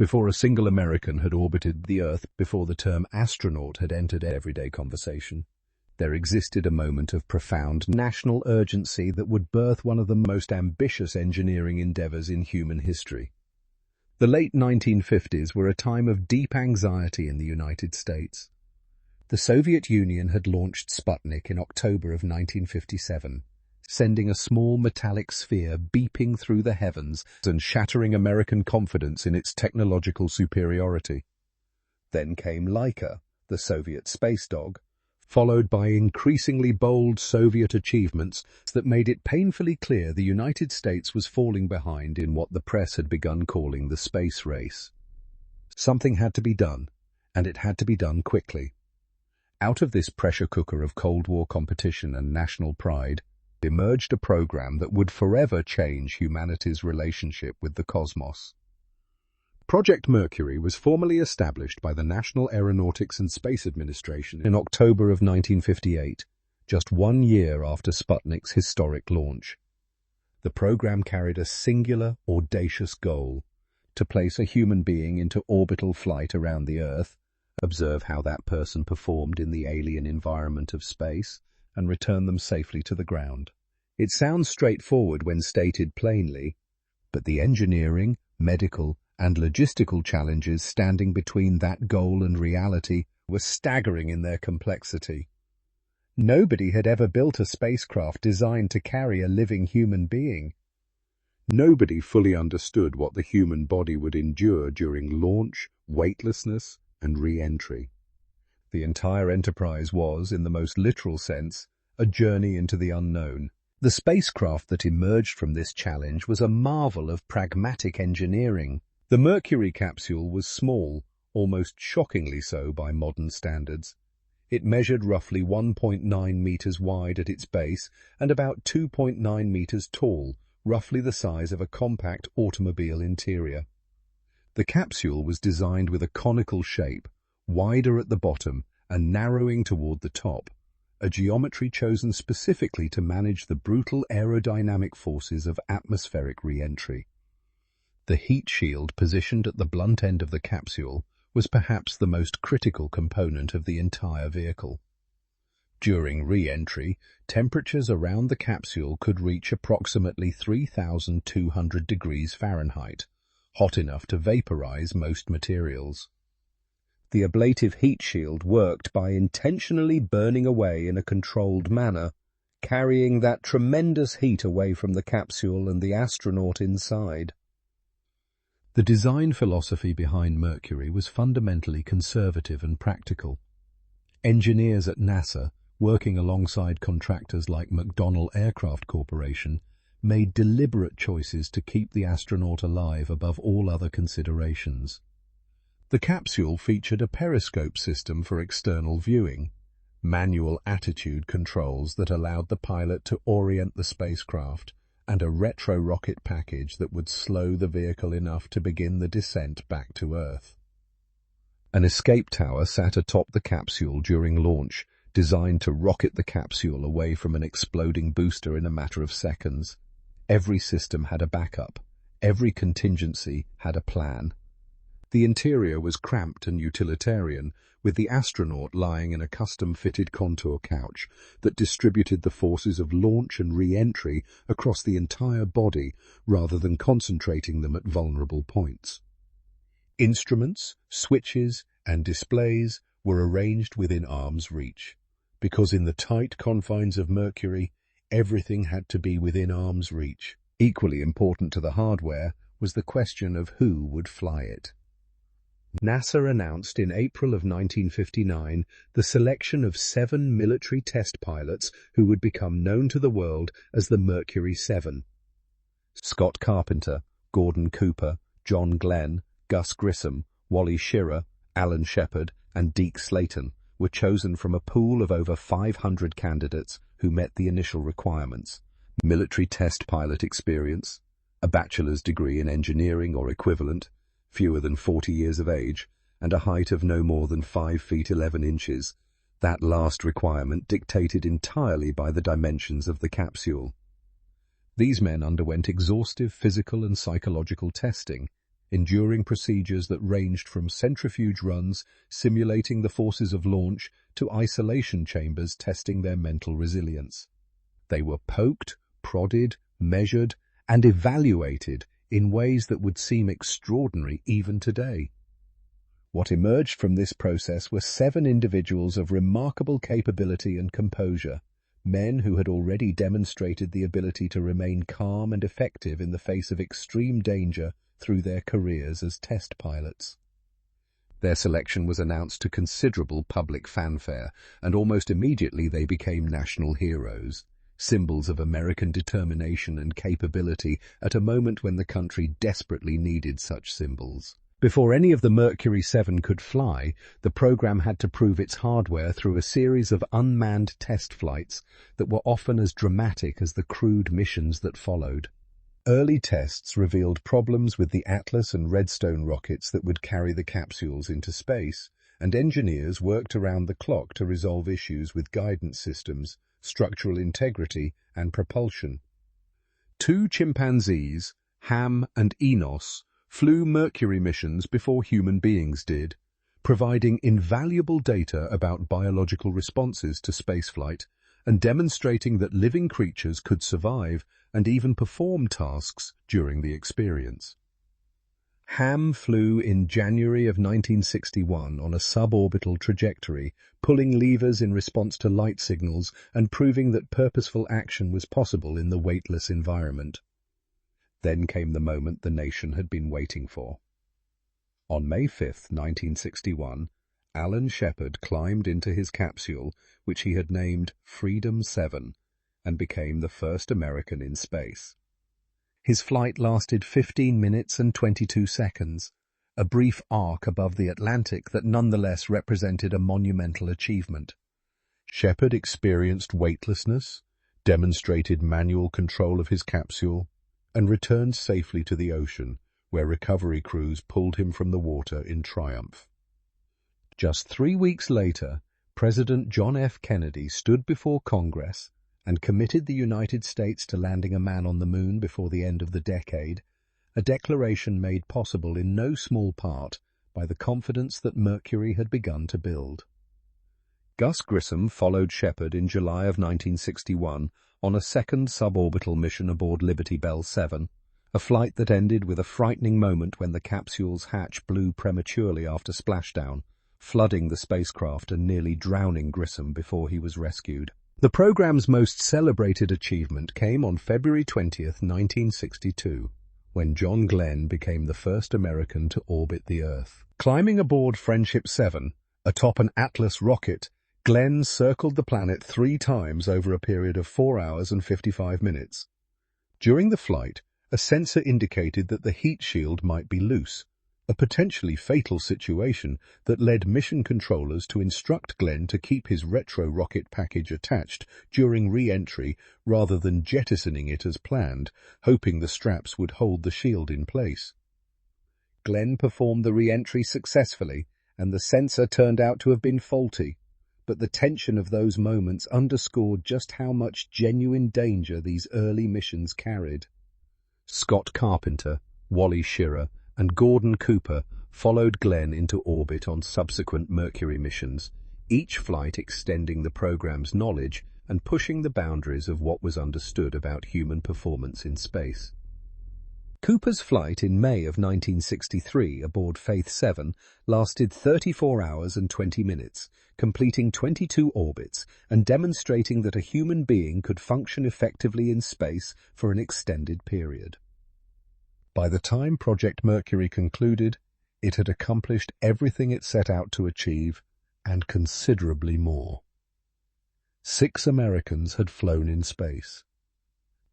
before a single American had orbited the Earth, before the term astronaut had entered everyday conversation. There existed a moment of profound national urgency that would birth one of the most ambitious engineering endeavors in human history. The late 1950s were a time of deep anxiety in the United States. The Soviet Union had launched Sputnik in October of 1957, sending a small metallic sphere beeping through the heavens and shattering American confidence in its technological superiority. Then came Laika, the Soviet space dog, followed by increasingly bold Soviet achievements that made it painfully clear the United States was falling behind in what the press had begun calling the space race. Something had to be done, and it had to be done quickly. Out of this pressure cooker of Cold War competition and national pride emerged a program that would forever change humanity's relationship with the cosmos. Project Mercury was formally established by the National Aeronautics and Space Administration in October of 1958, just 1 year after Sputnik's historic launch. The program carried a singular, audacious goal: to place a human being into orbital flight around the Earth, observe how that person performed in the alien environment of space, and return them safely to the ground. It sounds straightforward when stated plainly, but the engineering, medical, and logistical challenges standing between that goal and reality were staggering in their complexity. Nobody had ever built a spacecraft designed to carry a living human being. Nobody fully understood what the human body would endure during launch, weightlessness, and re-entry. The entire enterprise was, in the most literal sense, a journey into the unknown. The spacecraft that emerged from this challenge was a marvel of pragmatic engineering. The Mercury capsule was small, almost shockingly so by modern standards. It measured roughly 1.9 meters wide at its base and about 2.9 meters tall, roughly the size of a compact automobile interior. The capsule was designed with a conical shape, wider at the bottom and narrowing toward the top, a geometry chosen specifically to manage the brutal aerodynamic forces of atmospheric re-entry. The heat shield positioned at the blunt end of the capsule was perhaps the most critical component of the entire vehicle. During re-entry, temperatures around the capsule could reach approximately 3,200 degrees Fahrenheit, hot enough to vaporize most materials. The ablative heat shield worked by intentionally burning away in a controlled manner, carrying that tremendous heat away from the capsule and the astronaut inside. The design philosophy behind Mercury was fundamentally conservative and practical. Engineers at NASA, working alongside contractors like McDonnell Aircraft Corporation, made deliberate choices to keep the astronaut alive above all other considerations. The capsule featured a periscope system for external viewing, manual attitude controls that allowed the pilot to orient the spacecraft, and a retro-rocket package that would slow the vehicle enough to begin the descent back to Earth. An escape tower sat atop the capsule during launch, designed to rocket the capsule away from an exploding booster in a matter of seconds. Every system had a backup. Every contingency had a plan. The interior was cramped and utilitarian, with the astronaut lying in a custom-fitted contour couch that distributed the forces of launch and re-entry across the entire body rather than concentrating them at vulnerable points. Instruments, switches, and displays were arranged within arm's reach, because in the tight confines of Mercury, everything had to be within arm's reach. Equally important to the hardware was the question of who would fly it. NASA announced in April of 1959 the selection of 7 military test pilots who would become known to the world as the Mercury 7. Scott Carpenter, Gordon Cooper, John Glenn, Gus Grissom, Wally Schirra, Alan Shepard, and Deke Slayton were chosen from a pool of over 500 candidates who met the initial requirements: military test pilot experience, a bachelor's degree in engineering or equivalent, fewer than 40 years of age, and a height of no more than 5 feet 11 inches, that last requirement dictated entirely by the dimensions of the capsule. These men underwent exhaustive physical and psychological testing, enduring procedures that ranged from centrifuge runs simulating the forces of launch to isolation chambers testing their mental resilience. They were poked, prodded, measured, and evaluated in ways that would seem extraordinary even today. What emerged from this process were 7 individuals of remarkable capability and composure, men who had already demonstrated the ability to remain calm and effective in the face of extreme danger through their careers as test pilots. Their selection was announced to considerable public fanfare, and almost immediately they became national heroes, symbols of American determination and capability at a moment when the country desperately needed such symbols. Before any of the Mercury 7 could fly, the program had to prove its hardware through a series of unmanned test flights that were often as dramatic as the crewed missions that followed. Early tests revealed problems with the Atlas and Redstone rockets that would carry the capsules into space, and engineers worked around the clock to resolve issues with guidance systems, structural integrity, and propulsion. 2 chimpanzees, Ham and Enos, flew Mercury missions before human beings did, providing invaluable data about biological responses to spaceflight and demonstrating that living creatures could survive and even perform tasks during the experience. Ham flew in January of 1961 on a suborbital trajectory, pulling levers in response to light signals and proving that purposeful action was possible in the weightless environment. Then came the moment the nation had been waiting for. On May 5, 1961, Alan Shepard climbed into his capsule, which he had named Freedom 7, and became the first American in space. His flight lasted 15 minutes and 22 seconds, a brief arc above the Atlantic that nonetheless represented a monumental achievement. Shepard experienced weightlessness, demonstrated manual control of his capsule, and returned safely to the ocean, where recovery crews pulled him from the water in triumph. Just 3 weeks later, President John F. Kennedy stood before Congress and committed the United States to landing a man on the moon before the end of the decade, a declaration made possible in no small part by the confidence that Mercury had begun to build. Gus Grissom followed Shepard in July of 1961 on a second suborbital mission aboard Liberty Bell 7, a flight that ended with a frightening moment when the capsule's hatch blew prematurely after splashdown, flooding the spacecraft and nearly drowning Grissom before he was rescued. The program's most celebrated achievement came on February 20, 1962, when John Glenn became the first American to orbit the Earth. Climbing aboard Friendship 7, atop an Atlas rocket, Glenn circled the planet 3 times over a period of 4 hours and 55 minutes. During the flight, a sensor indicated that the heat shield might be loose, a potentially fatal situation that led mission controllers to instruct Glenn to keep his retro rocket package attached during re-entry rather than jettisoning it as planned, hoping the straps would hold the shield in place. Glenn performed the re-entry successfully, and the sensor turned out to have been faulty, but the tension of those moments underscored just how much genuine danger these early missions carried. Scott Carpenter, Wally Schirra, and Gordon Cooper followed Glenn into orbit on subsequent Mercury missions, each flight extending the program's knowledge and pushing the boundaries of what was understood about human performance in space. Cooper's flight in May of 1963 aboard Faith 7 lasted 34 hours and 20 minutes, completing 22 orbits and demonstrating that a human being could function effectively in space for an extended period. By the time Project Mercury concluded, it had accomplished everything it set out to achieve, and considerably more. 6 Americans had flown in space.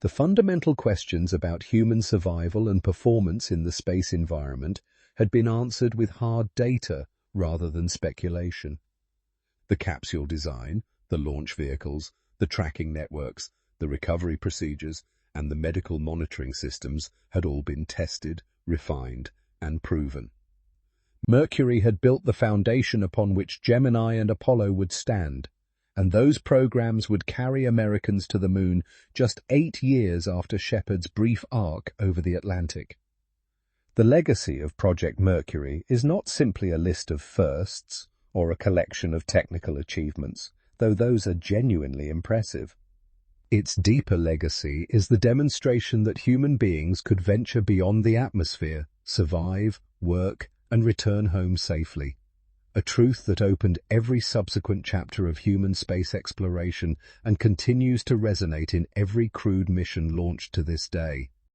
The fundamental questions about human survival and performance in the space environment had been answered with hard data rather than speculation. The capsule design, the launch vehicles, the tracking networks, the recovery procedures, and the medical monitoring systems had all been tested, refined, and proven. Mercury had built the foundation upon which Gemini and Apollo would stand, and those programs would carry Americans to the moon just 8 years after Shepard's brief arc over the Atlantic. The legacy of Project Mercury is not simply a list of firsts or a collection of technical achievements, though those are genuinely impressive. Its deeper legacy is the demonstration that human beings could venture beyond the atmosphere, survive, work, and return home safely. A truth that opened every subsequent chapter of human space exploration and continues to resonate in every crewed mission launched to this day.